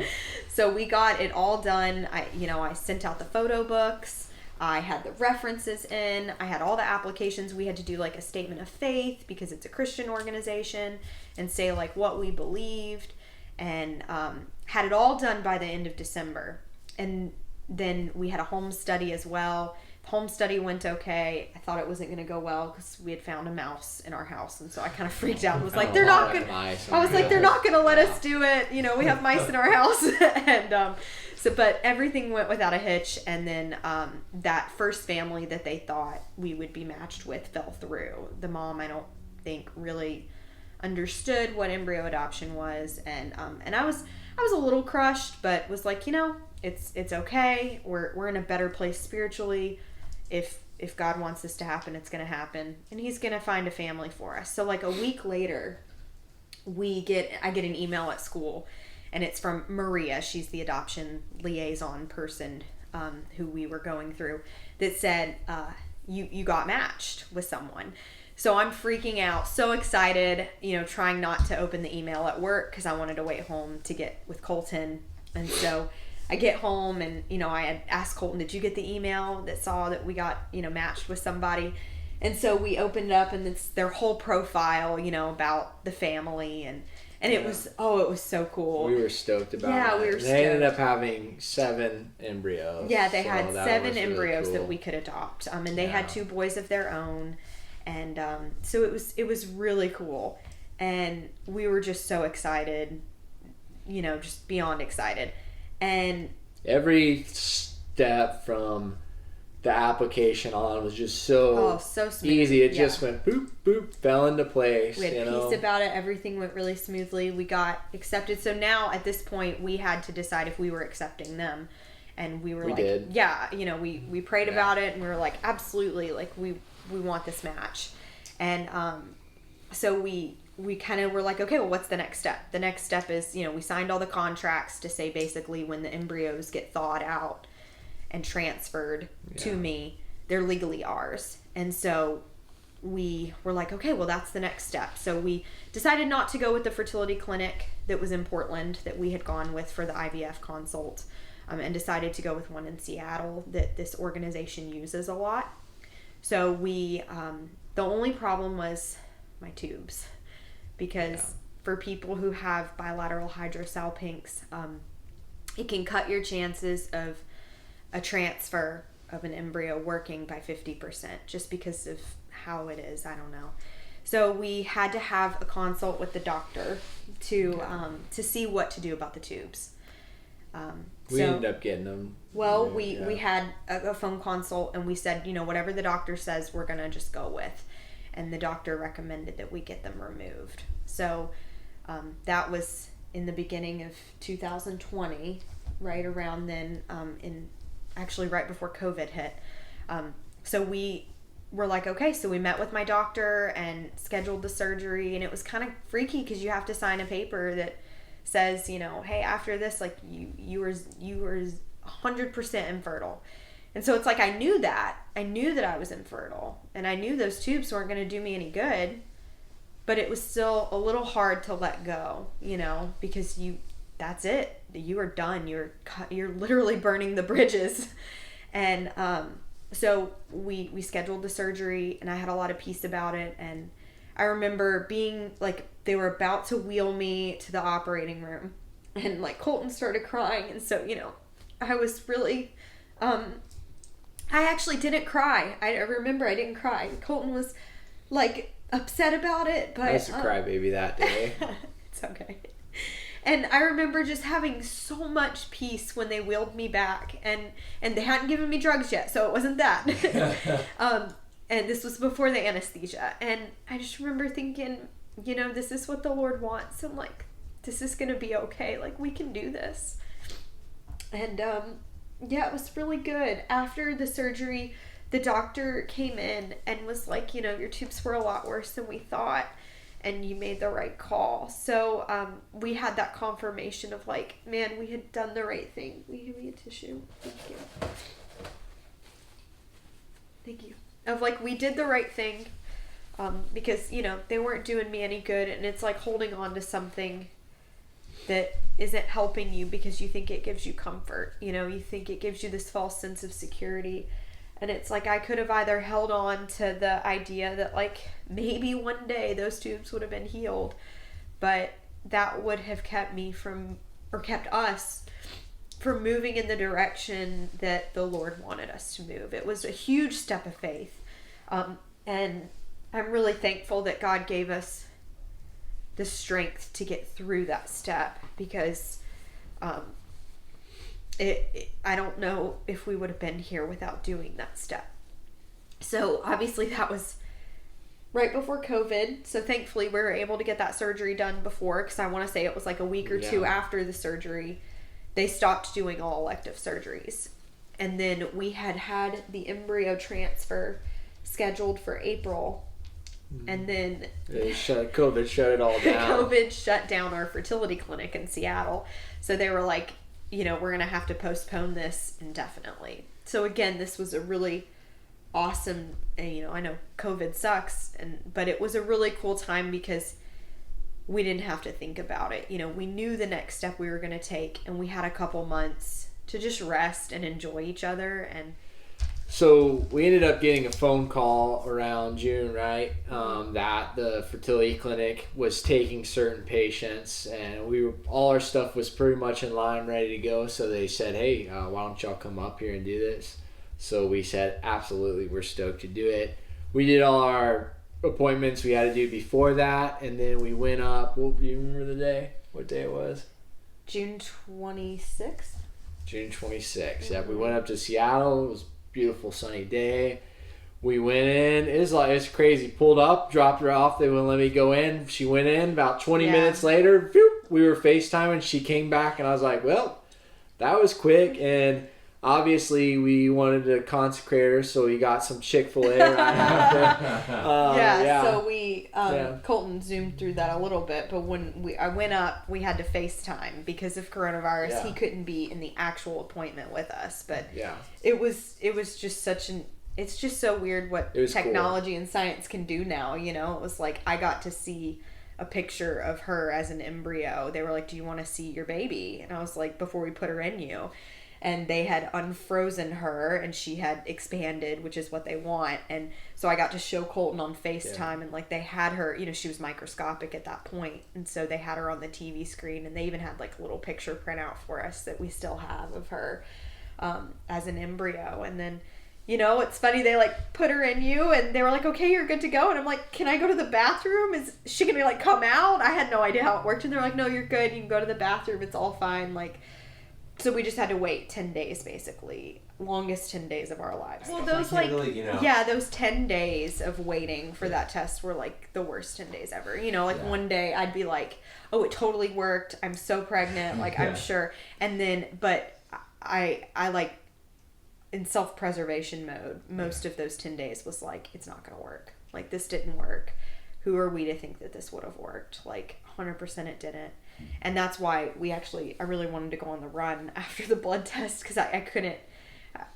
So we got it all done. I sent out the photo books. I had the references in. I had all the applications. We had to do like a statement of faith because it's a Christian organization and say like what we believed, and had it all done by the end of December. And then we had a home study as well. The home study went okay. I thought it wasn't going to go well because we had found a mouse in our house, and so I kind of freaked out. I was like, they're not going to let us do it. We have mice in our house. And but everything went without a hitch. And then that first family that they thought we would be matched with fell through. The mom, I don't think, really understood what embryo adoption was, and I was a little crushed, but was like, it's okay. We're in a better place spiritually. If God wants this to happen, it's going to happen, and He's going to find a family for us. So like a week later, I get an email at school, and it's from Maria. She's the adoption liaison person who we were going through, that said you got matched with someone. So I'm freaking out, so excited, trying not to open the email at work because I wanted to wait home to get with Colton. And so I get home and, I had asked Colton, did you get the email that saw that we got, matched with somebody? And so we opened it up, and it's their whole profile, about the family. And it was so cool. We were stoked about it. Yeah, we were stoked. They ended up having 7 embryos. Yeah, they had 7 embryos really cool. that we could adopt. And they had 2 boys of their own. And so it was really cool. And we were just so excited, just beyond excited. And every step from the application on was just so smooth. easy. It just went boop, boop, fell into place. We had peace about it. Everything went really smoothly. We got accepted. So now at this point, we had to decide if we were accepting them. And we were we prayed about it, and we were like, absolutely, like we want this match. And so we kind of were like, okay, well, what's the next step? The next step is, we signed all the contracts to say basically when the embryos get thawed out and transferred to me, they're legally ours. And so we were like, okay, well, that's the next step. So we decided not to go with the fertility clinic that was in Portland that we had gone with for the IVF consult, and decided to go with one in Seattle that this organization uses a lot. So we, the only problem was my tubes, because for people who have bilateral hydrosalpinx, it can cut your chances of a transfer of an embryo working by 50% just because of how it is. I don't know. So we had to have a consult with the doctor to see what to do about the tubes. We ended up getting them. Well, we had a phone consult, and we said, whatever the doctor says, we're going to just go with. And the doctor recommended that we get them removed. So that was in the beginning of 2020, right around then, actually right before COVID hit. So we were like, okay, so we met with my doctor and scheduled the surgery, and it was kind of freaky because you have to sign a paper that says, hey, after this, like you were 100% infertile. And so it's like, I knew that I was infertile, and I knew those tubes weren't going to do me any good, but it was still a little hard to let go, because that's it. You are done. You're literally burning the bridges. And so we scheduled the surgery, and I had a lot of peace about it. And I remember being like, they were about to wheel me to the operating room, and like Colton started crying. And so, I was really, I actually didn't cry. I remember I didn't cry. Colton was like upset about it, but I was a crybaby that day. It's okay. And I remember just having so much peace when they wheeled me back, and they hadn't given me drugs yet, so it wasn't that. And this was before the anesthesia, and I just remember thinking, this is what the Lord wants, and like, this is gonna be okay. Like, we can do this. And it was really good. After the surgery, the doctor came in and was like, your tubes were a lot worse than we thought, and you made the right call. So we had that confirmation of like, man, we had done the right thing. Will you give me a tissue? Thank you. Thank you. Of like, we did the right thing, because, they weren't doing me any good, and it's like holding on to something that isn't helping you because you think it gives you comfort. You think it gives you this false sense of security. And it's like, I could have either held on to the idea that like maybe one day those tubes would have been healed, but that would have kept us from moving in the direction that the Lord wanted us to move. It was a huge step of faith. And I'm really thankful that God gave us the strength to get through that step, because I don't know if we would have been here without doing that step. So obviously that was right before COVID. So thankfully we were able to get that surgery done before, because I want to say it was like a week or two after the surgery, they stopped doing all elective surgeries. And then we had the embryo transfer scheduled for April. And then COVID shut it all down. COVID shut down our fertility clinic in Seattle. So they were like, we're going to have to postpone this indefinitely. So again, this was a really awesome, and I know COVID sucks, but it was a really cool time because we didn't have to think about it. We knew the next step we were going to take, and we had a couple months to just rest and enjoy each other. And so we ended up getting a phone call around June, right? That the fertility clinic was taking certain patients, and all our stuff was pretty much in line, ready to go. So they said, hey, why don't y'all come up here and do this? So we said, absolutely, we're stoked to do it. We did all our appointments we had to do before that, and then we went up. Do you remember the day? What day it was? June 26th. June 26th. Yeah, we went up to Seattle. It was beautiful sunny day. We went in. It's crazy. Pulled up, dropped her off. They wouldn't let me go in. She went in. About 20 minutes later, we were FaceTiming. She came back, and I was like, well, that was quick. And obviously, we wanted to consecrate her, so we got some Chick-fil-A right after. So we, Colton zoomed through that a little bit, but when I went up, we had to FaceTime because of coronavirus. Yeah. He couldn't be in the actual appointment with us, but yeah, it was just it's just so weird what technology and science can do now, you know? It was like, I got to see a picture of her as an embryo. They were like, do you want to see your baby? And I was like, before we put her in you. And they had unfrozen her, and she had expanded, which is what they want. And so I got to show Colton on FaceTime, and like they had her, you know, she was microscopic at that point, and so they had her on the TV screen, and they even had like a little picture printout for us that we still have of her as an embryo. And then, you know, it's funny, they like put her in you, and they were like, okay, you're good to go. And I'm like, can I go to the bathroom? Is she gonna like come out? I had no idea how it worked. And they're like, no, you're good. You can go to the bathroom. It's all fine. Like, so we just had to wait 10 days, basically. Longest 10 days of our lives. Well, those those 10 days of waiting for that test were like the worst 10 days ever. You know, like one day I'd be like, oh, it totally worked. I'm so pregnant. Like, I'm sure. And then, but I like, in self-preservation mode, most of those 10 days was like, it's not going to work. Like, this didn't work. Who are we to think that this would have worked? Like, 100% it didn't. And that's why I really wanted to go on the run after the blood test, because I couldn't,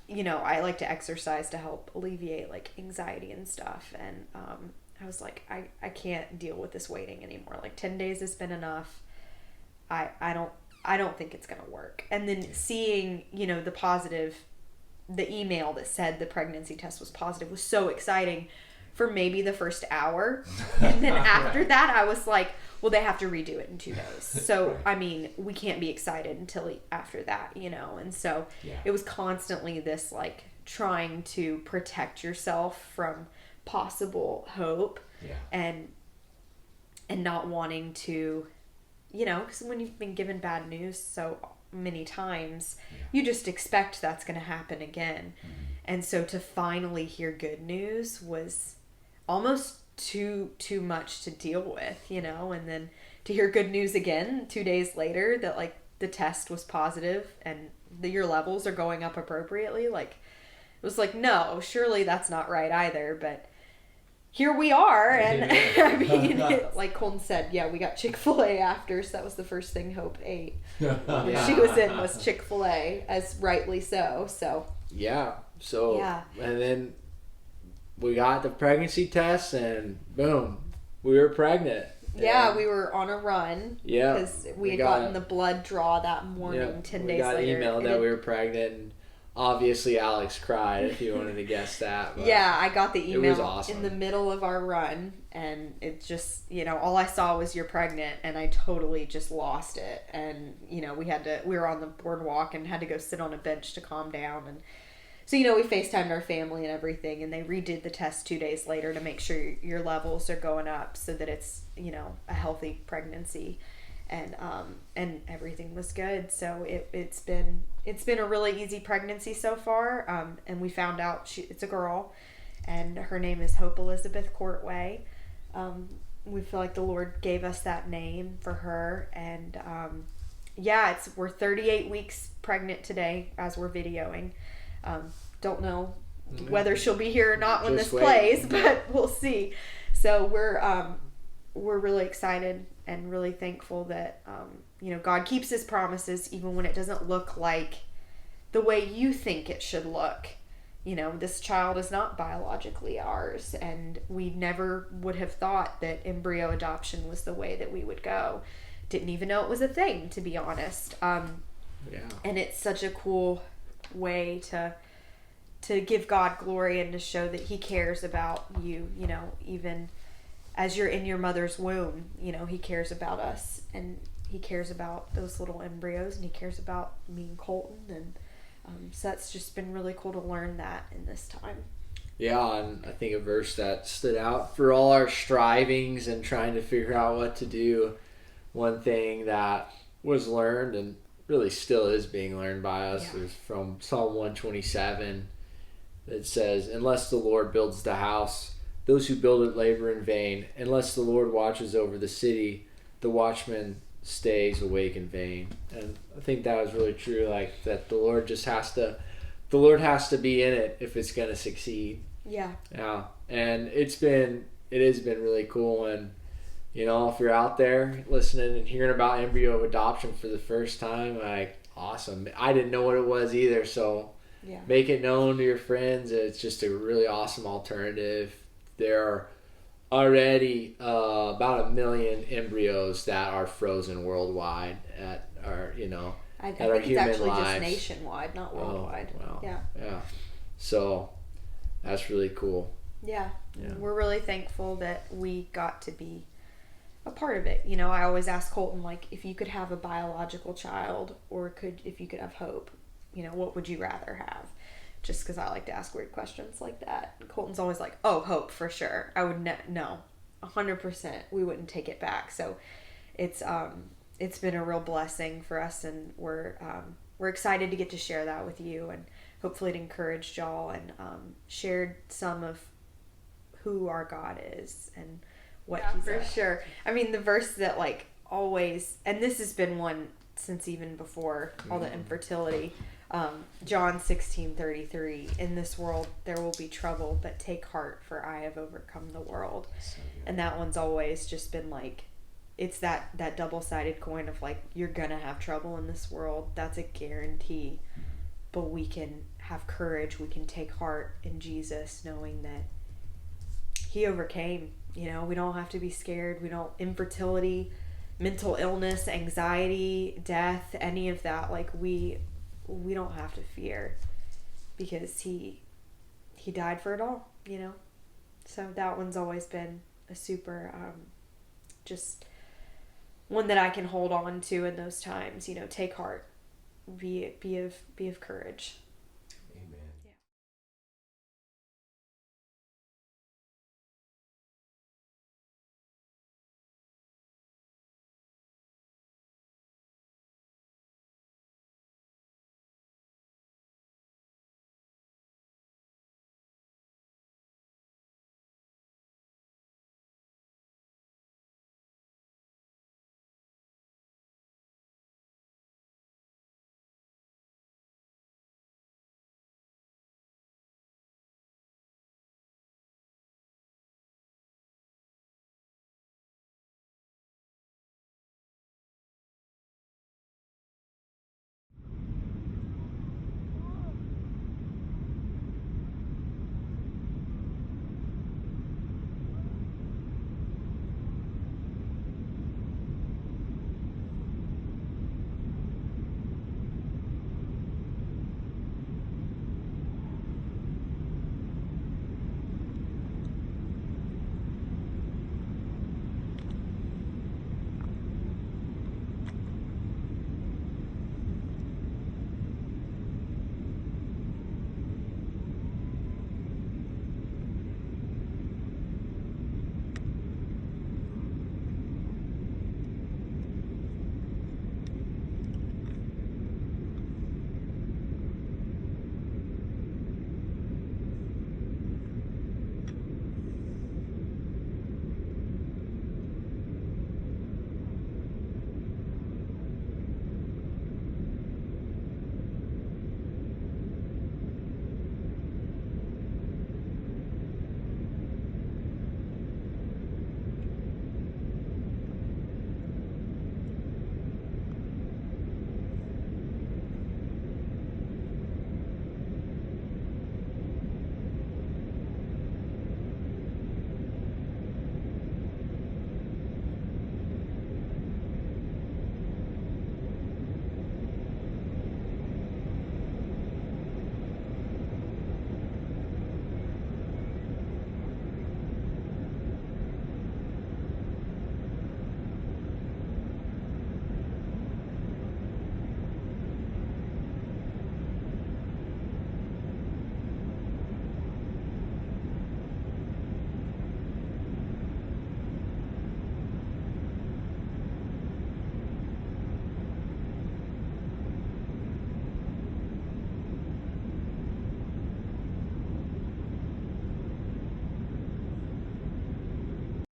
you know, I like to exercise to help alleviate like anxiety and stuff. And I was like, I can't deal with this waiting anymore. Like 10 days has been enough. I don't think it's going to work. And then seeing, you know, the email that said the pregnancy test was positive was so exciting for maybe the first hour. And then after that, I was like, well, they have to redo it in 2 days. So, I mean, we can't be excited until after that, you know? And so it was constantly this, like, trying to protect yourself from possible hope and not wanting to, you know, because when you've been given bad news so many times, you just expect that's going to happen again. And so to finally hear good news was almost too much to deal with, you know. And then to hear good news again 2 days later that like the test was positive and your levels are going up appropriately, like it was like, no, surely that's not right either. But here we are. And I mean, like Colton said, we got Chick-fil-A after, so that was the first thing Hope ate when she was in, was Chick-fil-A, as rightly so. And then we got the pregnancy test, and boom, we were pregnant. We were on a run. Because we had gotten the blood draw that morning, 10 days later. We got email that we were pregnant, and obviously Alex cried, if you wanted to guess that. But I got the email. It was awesome. In the middle of our run, and it just, you know, all I saw was you're pregnant, and I totally just lost it. And, you know, we were on the boardwalk and had to go sit on a bench to calm down. And so, you know, we FaceTimed our family and everything, and they redid the test 2 days later to make sure your levels are going up so that it's, you know, a healthy pregnancy. And everything was good. So it's been a really easy pregnancy so far. And we found out it's a girl, and her name is Hope Elizabeth Courtway. We feel like the Lord gave us that name for her. And we're 38 weeks pregnant today as we're videoing. Don't know whether she'll be here or not when this plays, but we'll see. So we're really excited and really thankful that, you know, God keeps his promises even when it doesn't look like the way you think it should look. You know, this child is not biologically ours, and we never would have thought that embryo adoption was the way that we would go. Didn't even know it was a thing, to be honest. And it's such a cool way to give God glory and to show that he cares about you, you know, even as you're in your mother's womb. You know, he cares about us, and he cares about those little embryos, and he cares about me and Colton. And so that's just been really cool to learn that in this time. And I think a verse that stood out for all our strivings and trying to figure out what to do, one thing that was learned and really still is being learned by us is from Psalm 127. that says, "Unless the Lord builds the house, those who build it labor in vain. Unless the Lord watches over the city, the watchman stays awake in vain." And I think that was really true. Like that, the Lord has to be in it if it's going to succeed. Yeah. Yeah, and it has been really cool. And if you're out there listening and hearing about embryo adoption for the first time, like, awesome. I didn't know what it was either, so Yeah. make it known to your friends. It's just a really awesome alternative. There are already about 1 million embryos that are frozen worldwide at our, I at our think it's human actually lives. just nationwide, not worldwide. Wow. Yeah. So that's really cool. Yeah. Yeah. We're really thankful that we got to be a part of it. I always ask Colton, like, if you could have a biological child or if you could have hope, what would you rather have? Just because I like to ask weird questions like that. And Colton's always like, oh, hope for sure. I would no, 100%. We wouldn't take it back. So it's been a real blessing for us, and we're excited to get to share that with you, and hopefully it encouraged y'all and shared some of who our God is and what he's for sure. I mean, the verse that like always, and this has been one since even before all the infertility, John 16:33, in this world there will be trouble, but take heart, for I have overcome the world. So And that one's always just been like, it's that double-sided coin of like, you're gonna have trouble in this world, that's a guarantee, but we can have courage, we can take heart in Jesus, knowing that he overcame. We don't have to be scared. Infertility, mental illness, anxiety, death, any of that, like we don't have to fear, because he died for it all, So that one's always been a super just one that I can hold on to in those times. Take heart, be of courage.